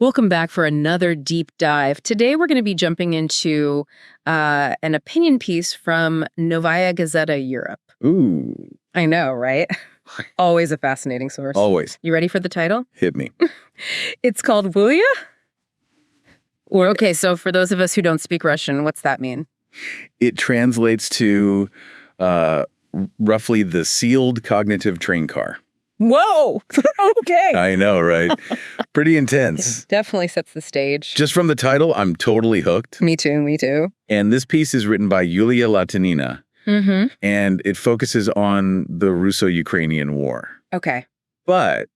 Welcome back for another deep dive. Today we're going to be jumping into an opinion piece from Novaya Gazeta Europe. Ooh. I know, right? Always a fascinating source. Always. You ready for the title? Hit me. It's called Julia? Okay, so for those of us who don't speak Russian, what's that mean? It translates to roughly the sealed cognitive train car. Whoa! Okay. I know, right? Pretty intense. Definitely sets the stage. Just from the title, I'm totally hooked. Me too, me too. And this piece is written by Julia Latynina, and it focuses on the Russo-Ukrainian war. Okay. But,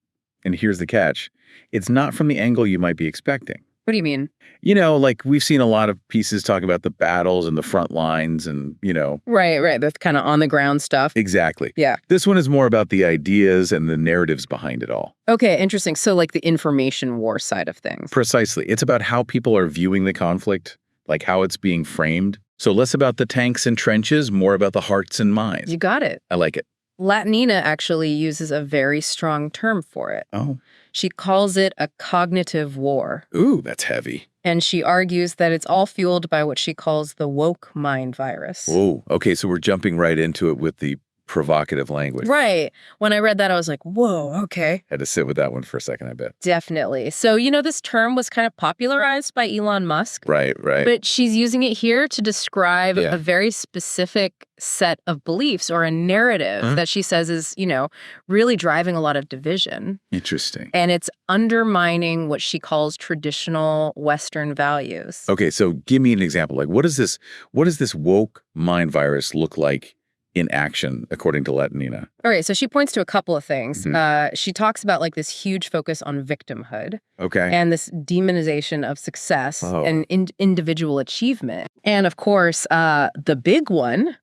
and here's the catch, it's not from the angle you might be expecting. What do you mean? You know, like we've seen a lot of pieces talk about the battles and the front lines and, you know. Right. That's kind of on the ground stuff. Exactly. Yeah. This one is more about the ideas and the narratives behind it all. Okay, interesting. So like the information war side of things. Precisely. It's about how people are viewing the conflict, like how it's being framed. So less about the tanks and trenches, more about the hearts and minds. You got it. I like it. Latynina actually uses a very strong term for it. Oh. She calls it a cognitive war. Ooh, that's heavy. And she argues that it's all fueled by what she calls the woke mind virus. Whoa. Okay, so we're jumping right into it with the provocative language. Right. When I read that, I was like, whoa, okay. Had to sit with that one for a second, I bet. Definitely. So, you know, this term was kind of popularized by Elon Musk. Right. But she's using it here to describe Yeah. a very specific set of beliefs or a narrative that she says is, you know, really driving a lot of division. Interesting. And it's undermining what she calls traditional Western values. Okay, so give me an example. Like, what does this woke mind virus look like in action, according to Latynina? All right, so she points to a couple of things. She talks about like this huge focus on victimhood Okay. and this demonization of success and individual achievement. And of course, the big one,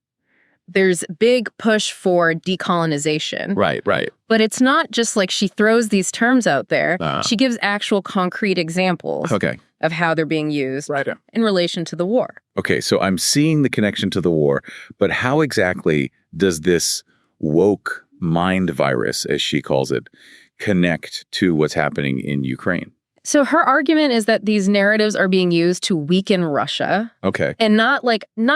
there's big push for decolonization. Right. But it's not just like she throws these terms out there. She gives actual concrete examples of how they're being used in relation to the war. Okay, so I'm seeing the connection to the war, but how exactly does this woke mind virus, as she calls it, connect to what's happening in Ukraine? So her argument is that these narratives are being used to weaken Russia. Okay. And not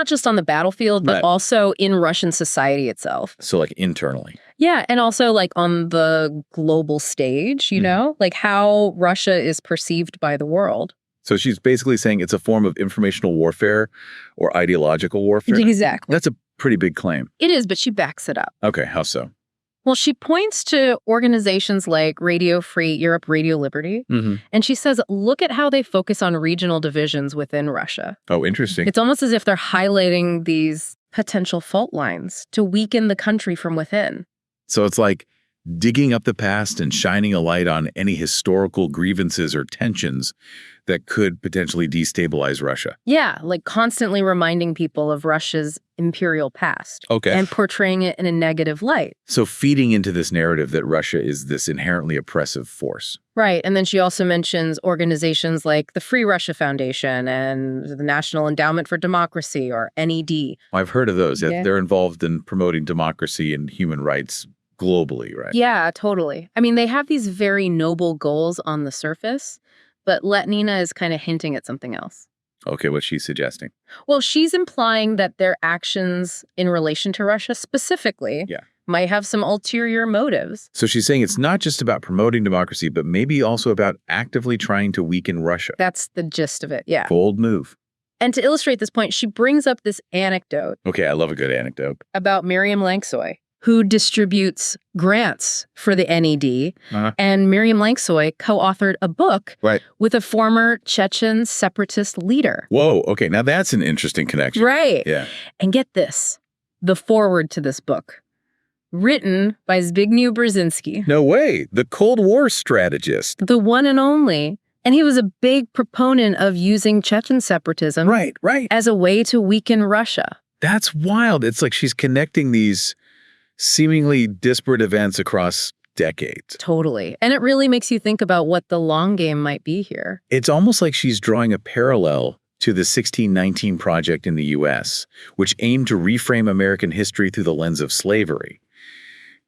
just on the battlefield, but also in Russian society itself. So like internally. Yeah, and also like on the global stage, you know, like how Russia is perceived by the world. So she's basically saying it's a form of informational warfare or ideological warfare. Exactly. That's a pretty big claim. It is, but she backs it up. Okay, how so? Well, she points to organizations like Radio Free Europe, Radio Liberty, and she says, look at how they focus on regional divisions within Russia. Oh, interesting. It's almost as if they're highlighting these potential fault lines to weaken the country from within. So it's like digging up the past and shining a light on any historical grievances or tensions that could potentially destabilize Russia. Yeah, like constantly reminding people of Russia's imperial past. Okay. And portraying it in a negative light. So feeding into this narrative that Russia is this inherently oppressive force. Right. And then she also mentions organizations like the Free Russia Foundation and the National Endowment for Democracy, or NED. I've heard of those. Yeah. They're involved in promoting democracy and human rights globally, right? Yeah, totally. I mean, they have these very noble goals on the surface, but Latynina is kind of hinting at something else. Okay, what's she suggesting? Well, she's implying that their actions in relation to Russia specifically might have some ulterior motives. So she's saying it's not just about promoting democracy, but maybe also about actively trying to weaken Russia. That's the gist of it, yeah. Bold move. And to illustrate this point, she brings up this anecdote. Okay, I love a good anecdote. About Miriam Lanksoy, who distributes grants for the NED. And Miriam Lanksoy co-authored a book with a former Chechen separatist leader. Whoa, okay, now that's an interesting connection. Right. Yeah. And get this, the foreword to this book, written by Zbigniew Brzezinski. No way, the Cold War strategist. The one and only. And he was a big proponent of using Chechen separatism as a way to weaken Russia. That's wild. It's like she's connecting these seemingly disparate events across decades. Totally. And it really makes you think about what the long game might be here. It's almost like she's drawing a parallel to the 1619 Project in the U.S., which aimed to reframe American history through the lens of slavery.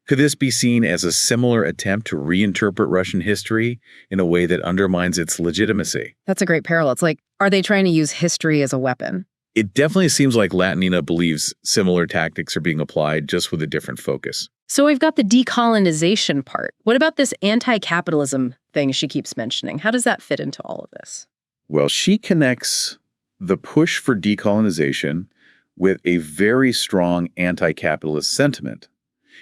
Could this be seen as a similar attempt to reinterpret Russian history in a way that undermines its legitimacy? That's a great parallel. It's like, are they trying to use history as a weapon? It definitely seems like Latynina believes similar tactics are being applied, just with a different focus. So we've got the decolonization part. What about this anti-capitalism thing she keeps mentioning? How does that fit into all of this? Well, she connects the push for decolonization with a very strong anti-capitalist sentiment,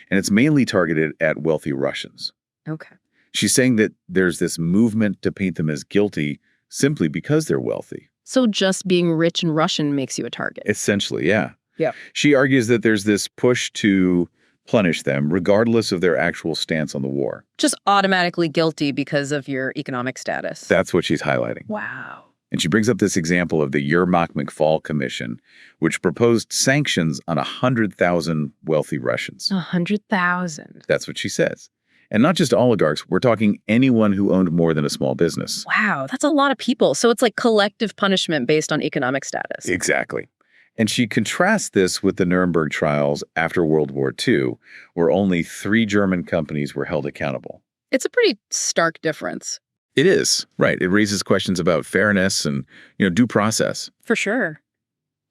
and it's mainly targeted at wealthy Russians. Okay. She's saying that there's this movement to paint them as guilty simply because they're wealthy. So just being rich and Russian makes you a target. Essentially, yeah. Yeah. She argues that there's this push to punish them regardless of their actual stance on the war. Just automatically guilty because of your economic status. That's what she's highlighting. Wow. And she brings up this example of the Yermak-McFall Commission, which proposed sanctions on 100,000 wealthy Russians. 100,000. That's what she says. And not just oligarchs, we're talking anyone who owned more than a small business. Wow, that's a lot of people. So it's like collective punishment based on economic status. Exactly. And she contrasts this with the Nuremberg trials after World War II, where only 3 German companies were held accountable. It's a pretty stark difference. It is, right. It raises questions about fairness and, due process. For sure.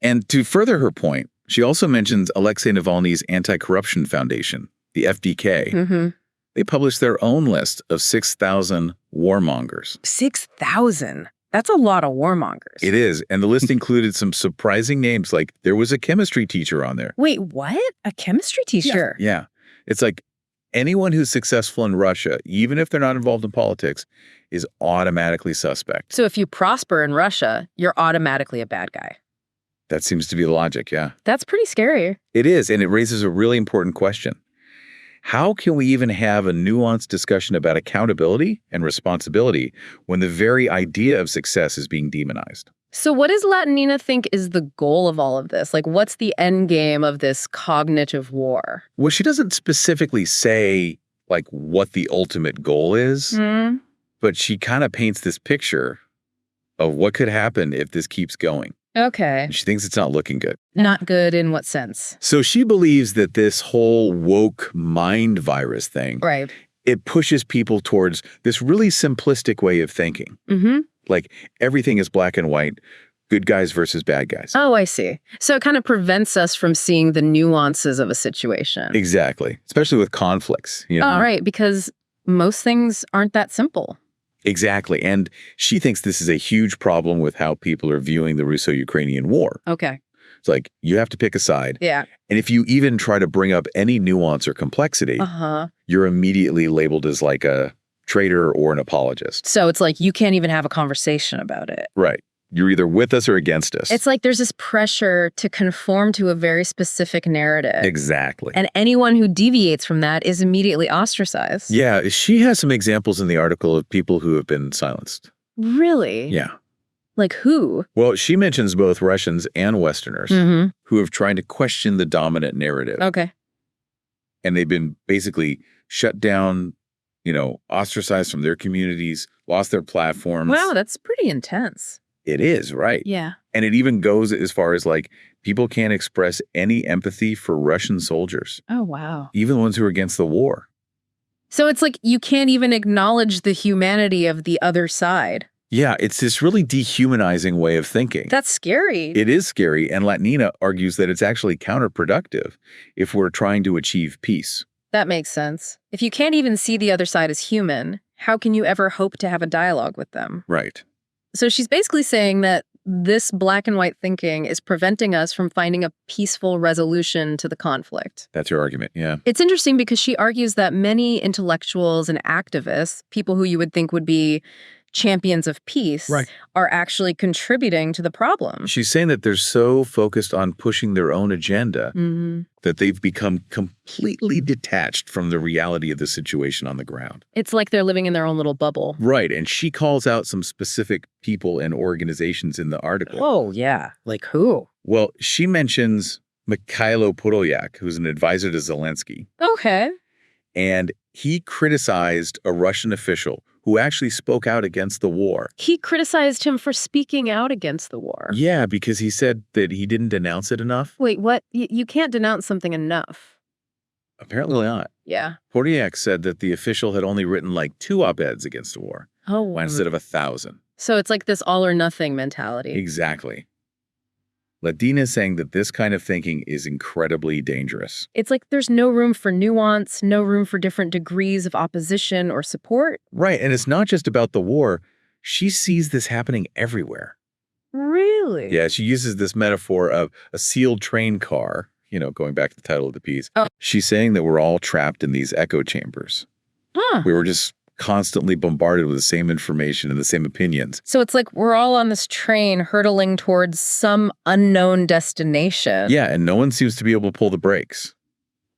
And to further her point, she also mentions Alexei Navalny's Anti-Corruption Foundation, the FDK. Mm-hmm. They published their own list of 6,000 warmongers. 6,000? That's a lot of warmongers. It is. And the list included some surprising names, like there was a chemistry teacher on there. Wait, what? A chemistry teacher? Yeah. It's like anyone who's successful in Russia, even if they're not involved in politics, is automatically suspect. So if you prosper in Russia, you're automatically a bad guy. That seems to be the logic, yeah. That's pretty scary. It is, and it raises a really important question. How can we even have a nuanced discussion about accountability and responsibility when the very idea of success is being demonized? So what does Latynina think is the goal of all of this? Like, what's the end game of this cognitive war? Well, she doesn't specifically say, like, what the ultimate goal is, but she kind of paints this picture of what could happen if this keeps going. Okay. She thinks it's not looking good. Not good in what sense? So she believes that this whole woke mind virus thing, right, it pushes people towards this really simplistic way of thinking. Mm-hmm. Like everything is black and white, good guys versus bad guys. Oh, I see. So it kind of prevents us from seeing the nuances of a situation. Exactly. Especially with conflicts. Oh, right, because most things aren't that simple. Exactly. And she thinks this is a huge problem with how people are viewing the Russo-Ukrainian war. Okay. It's like, you have to pick a side. Yeah. And if you even try to bring up any nuance or complexity, you're immediately labeled as like a traitor or an apologist. So it's like you can't even have a conversation about it. Right. You're either with us or against us. It's like there's this pressure to conform to a very specific narrative. Exactly. And anyone who deviates from that is immediately ostracized. Yeah, she has some examples in the article of people who have been silenced. Really? Yeah. Like who? Well, she mentions both Russians and Westerners who have tried to question the dominant narrative. Okay. And they've been basically shut down, ostracized from their communities, lost their platforms. Wow, that's pretty intense. It is, right? Yeah. And it even goes as far as like people can't express any empathy for Russian soldiers. Oh, wow. Even the ones who are against the war. So it's like you can't even acknowledge the humanity of the other side. Yeah, it's this really dehumanizing way of thinking. That's scary. It is scary. And Latynina argues that it's actually counterproductive if we're trying to achieve peace. That makes sense. If you can't even see the other side as human, how can you ever hope to have a dialogue with them? Right. So she's basically saying that this black and white thinking is preventing us from finding a peaceful resolution to the conflict. That's her argument, yeah. It's interesting because she argues that many intellectuals and activists, people who you would think would be champions of peace, are actually contributing to the problem. She's saying that they're so focused on pushing their own agenda that they've become completely detached from the reality of the situation on the ground. It's like they're living in their own little bubble. Right, and she calls out some specific people and organizations in the article. Oh, yeah. Like who? Well, she mentions Mikhailo Podolyak, who's an advisor to Zelensky. Okay. And he criticized a Russian official who actually spoke out against the war. He criticized him for speaking out against the war. Yeah, because he said that he didn't denounce it enough. Wait, what? You can't denounce something enough. Apparently not. Yeah. Portiak said that the official had only written like 2 op-eds against the war instead of 1,000. So it's like this all or nothing mentality. Exactly. Latynina is saying that this kind of thinking is incredibly dangerous. It's like there's no room for nuance, no room for different degrees of opposition or support. Right, and it's not just about the war. She sees this happening everywhere. Really? Yeah, she uses this metaphor of a sealed train car, going back to the title of the piece. Oh. She's saying that we're all trapped in these echo chambers. Huh. We were just constantly bombarded with the same information and the same opinions. So it's like we're all on this train hurtling towards some unknown destination. Yeah, and no one seems to be able to pull the brakes.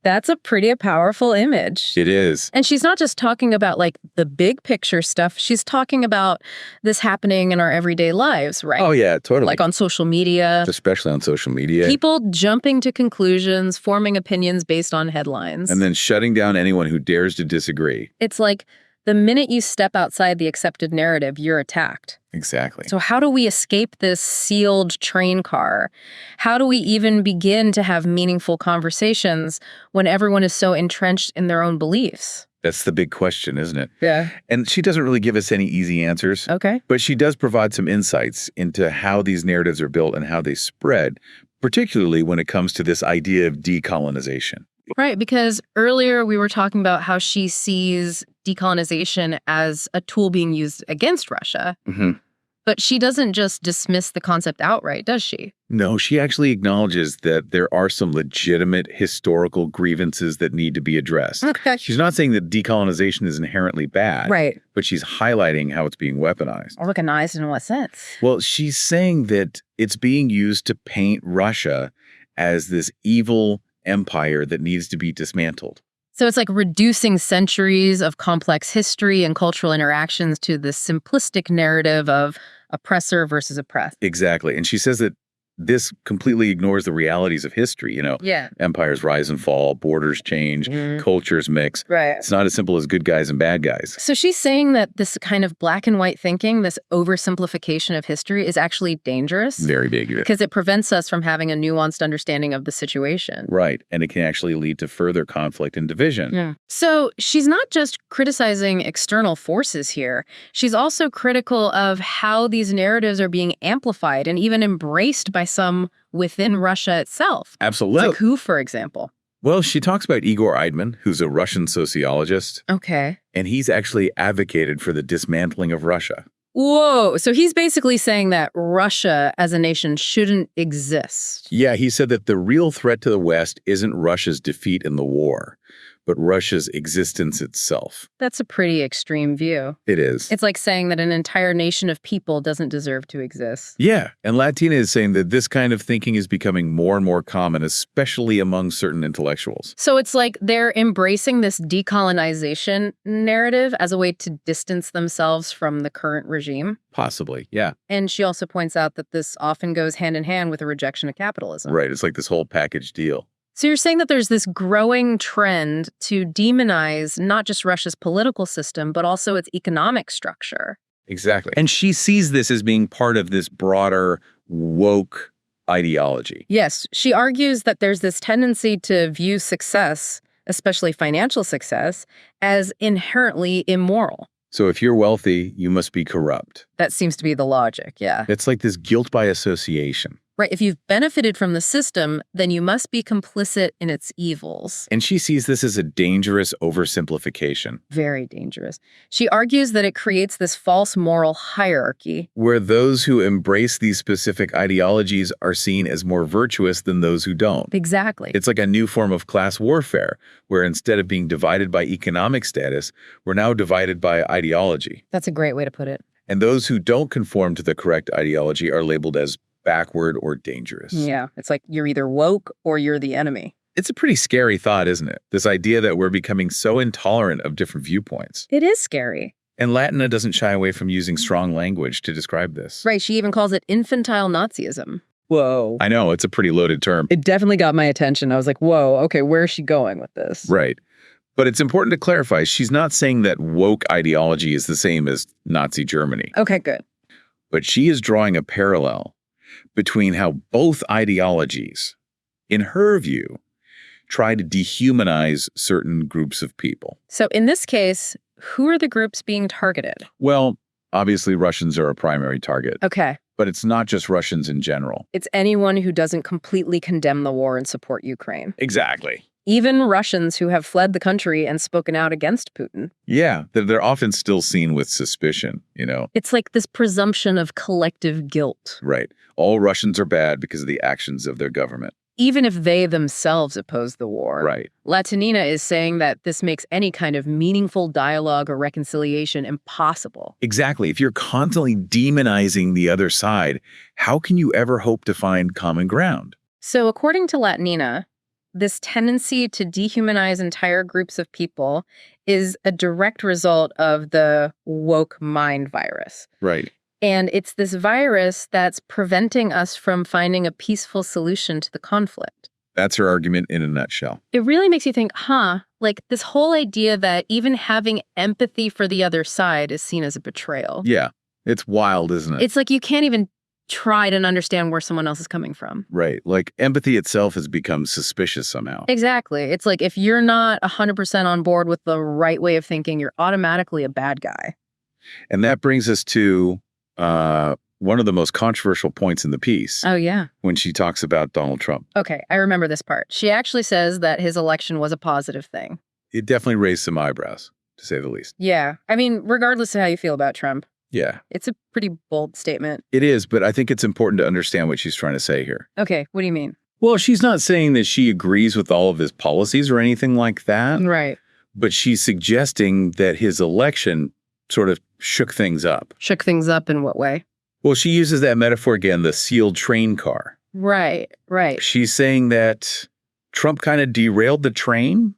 That's a pretty powerful image. It is. And she's not just talking about like the big picture stuff. She's talking about this happening in our everyday lives, right? Oh, yeah, totally. Like on social media. Especially on social media. People jumping to conclusions, forming opinions based on headlines. And then shutting down anyone who dares to disagree. It's like the minute you step outside the accepted narrative, you're attacked. Exactly. So how do we escape this sealed train car? How do we even begin to have meaningful conversations when everyone is so entrenched in their own beliefs? That's the big question, isn't it? Yeah. And she doesn't really give us any easy answers. Okay. But she does provide some insights into how these narratives are built and how they spread, particularly when it comes to this idea of decolonization. Right, because earlier we were talking about how she sees decolonization as a tool being used against Russia. Mm-hmm. But she doesn't just dismiss the concept outright, does she? No, she actually acknowledges that there are some legitimate historical grievances that need to be addressed. Okay. She's not saying that decolonization is inherently bad. Right. But she's highlighting how it's being weaponized. Weaponized in what sense? Well, she's saying that it's being used to paint Russia as this evil empire that needs to be dismantled. So it's like reducing centuries of complex history and cultural interactions to this simplistic narrative of oppressor versus oppressed. Exactly. And she says that this completely ignores the realities of history. Yeah. Empires rise and fall, borders change, cultures mix. Right. It's not as simple as good guys and bad guys. So she's saying that this kind of black and white thinking, this oversimplification of history is actually dangerous. Very big. Because it prevents us from having a nuanced understanding of the situation. Right. And it can actually lead to further conflict and division. Yeah. So she's not just criticizing external forces here. She's also critical of how these narratives are being amplified and even embraced by some within Russia itself. Absolutely. Like who, for example? Well, she talks about Igor Eidman, who's a Russian sociologist. Okay. And he's actually advocated for the dismantling of Russia. Whoa. So he's basically saying that Russia as a nation shouldn't exist. Yeah, he said that the real threat to the West isn't Russia's defeat in the war, but Russia's existence itself. That's a pretty extreme view. It is. It's like saying that an entire nation of people doesn't deserve to exist. Yeah, and Latynina is saying that this kind of thinking is becoming more and more common, especially among certain intellectuals. So it's like they're embracing this decolonization narrative as a way to distance themselves from the current regime. Possibly, yeah. And she also points out that this often goes hand in hand with a rejection of capitalism. Right, it's like this whole package deal. So you're saying that there's this growing trend to demonize not just Russia's political system, but also its economic structure. Exactly. And she sees this as being part of this broader woke ideology. Yes, she argues that there's this tendency to view success, especially financial success, as inherently immoral. So if you're wealthy, you must be corrupt. That seems to be the logic, yeah. It's like this guilt by association. Right, if you've benefited from the system, then you must be complicit in its evils. And she sees this as a dangerous oversimplification. Very dangerous. She argues that it creates this false moral hierarchy, where those who embrace these specific ideologies are seen as more virtuous than those who don't. Exactly. It's like a new form of class warfare, where instead of being divided by economic status, we're now divided by ideology. That's a great way to put it. And those who don't conform to the correct ideology are labeled as backward or dangerous. Yeah, it's like you're either woke or you're the enemy. It's a pretty scary thought, isn't it? This idea that we're becoming so intolerant of different viewpoints. It is scary. And Latynina doesn't shy away from using strong language to describe this. Right, she even calls it infantile Nazism. Whoa. I know, it's a pretty loaded term. It definitely got my attention. I was like, whoa, okay, where is she going with this? Right. But it's important to clarify, she's not saying that woke ideology is the same as Nazi Germany. Okay, good. But she is drawing a parallel between how both ideologies, in her view, try to dehumanize certain groups of people. So in this case, who are the groups being targeted? Well, obviously Russians are a primary target, Okay. but it's not just Russians in general. It's anyone who doesn't completely condemn the war and support Ukraine. Exactly. Even Russians who have fled the country and spoken out against Putin. Yeah, they're often still seen with suspicion, you know? It's like this presumption of collective guilt, Right. All Russians are bad because of the actions of their government. even if they themselves oppose the war. Right. Latynina is saying that this makes any kind of meaningful dialogue or reconciliation impossible. Exactly. If you're constantly demonizing the other side, how can you ever hope to find common ground? So according to Latynina, this tendency to dehumanize entire groups of people is a direct result of the woke mind virus. Right. And it's this virus that's preventing us from finding a peaceful solution to the conflict. That's her argument in a nutshell. It really makes you think, like this whole idea that even having empathy for the other side is seen as a betrayal. Yeah. It's wild, isn't it? It's like you can't even try to understand where someone else is coming from. Right. Like empathy itself has become suspicious somehow. Exactly. It's like if you're not 100% on board with the right way of thinking, you're automatically a bad guy. And that brings us to one of the most controversial points in the piece. Oh, yeah. When she talks about Donald Trump. Okay, I remember this part. She actually says that his election was a positive thing. It definitely raised some eyebrows, to say the least. Yeah. I mean, regardless of how you feel about Trump, Yeah. it's a pretty bold statement. It is, but I think it's important to understand what she's trying to say here. Okay, what do you mean? Well, she's not saying that she agrees with all of his policies or anything like that, Right. but she's suggesting that his election sort of shook things up. Shook things up in what way? Well, she uses that metaphor again, the sealed train car. Right, right. She's saying that Trump kind of derailed the train,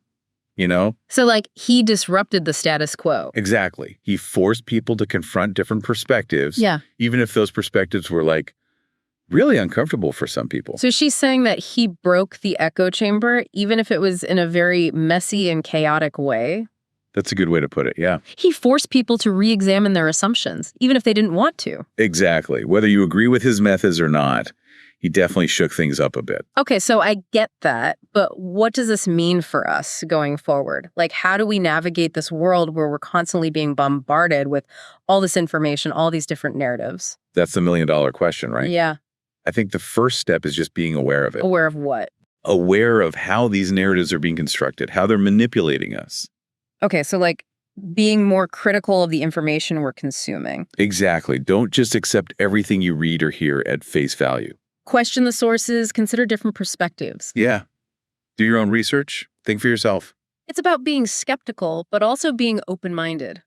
you know? So, like, he disrupted the status quo. Exactly. He forced people to confront different perspectives. Yeah. Even if those perspectives were like really uncomfortable for some people. So she's saying that he broke the echo chamber, even if it was in a very messy and chaotic way. That's a good way to put it, yeah. He forced people to re-examine their assumptions, even if they didn't want to. Exactly. Whether you agree with his methods or not, he definitely shook things up a bit. Okay, so I get that, but what does this mean for us going forward? Like, how do we navigate this world where we're constantly being bombarded with all this information, all these different narratives? That's the million-dollar question, right? Yeah. I think the first step is just being aware of it. Aware of what? Aware of how these narratives are being constructed, how they're manipulating us. Okay, so like being more critical of the information we're consuming. Exactly. Don't just accept everything you read or hear at face value. Question the sources, consider different perspectives. Yeah. Do your own research. Think for yourself. It's about being skeptical, but also being open-minded.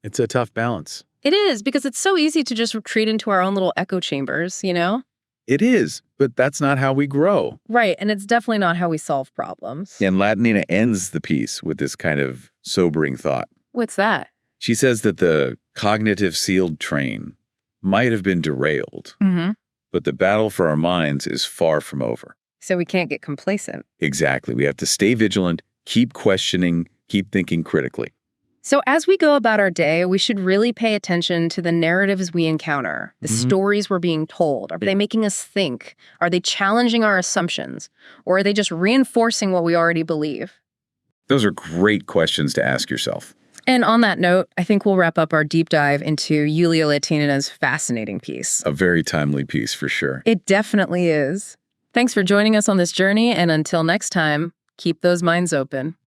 It's a tough balance. It is, because it's so easy to just retreat into our own little echo chambers, you know? It is, but that's not how we grow. Right, and it's definitely not how we solve problems. And Latynina ends the piece with this kind of sobering thought. What's that? She says that the cognitive sealed train might have been derailed, but the battle for our minds is far from over. So we can't get complacent. Exactly. We have to stay vigilant, keep questioning, keep thinking critically. So as we go about our day, we should really pay attention to the narratives we encounter, the stories we're being told. Are they making us think? Are they challenging our assumptions? Or are they just reinforcing what we already believe? Those are great questions to ask yourself. And on that note, I think we'll wrap up our deep dive into Julia Latynina's fascinating piece. A very timely piece for sure. It definitely is. Thanks for joining us on this journey, and until next time, keep those minds open.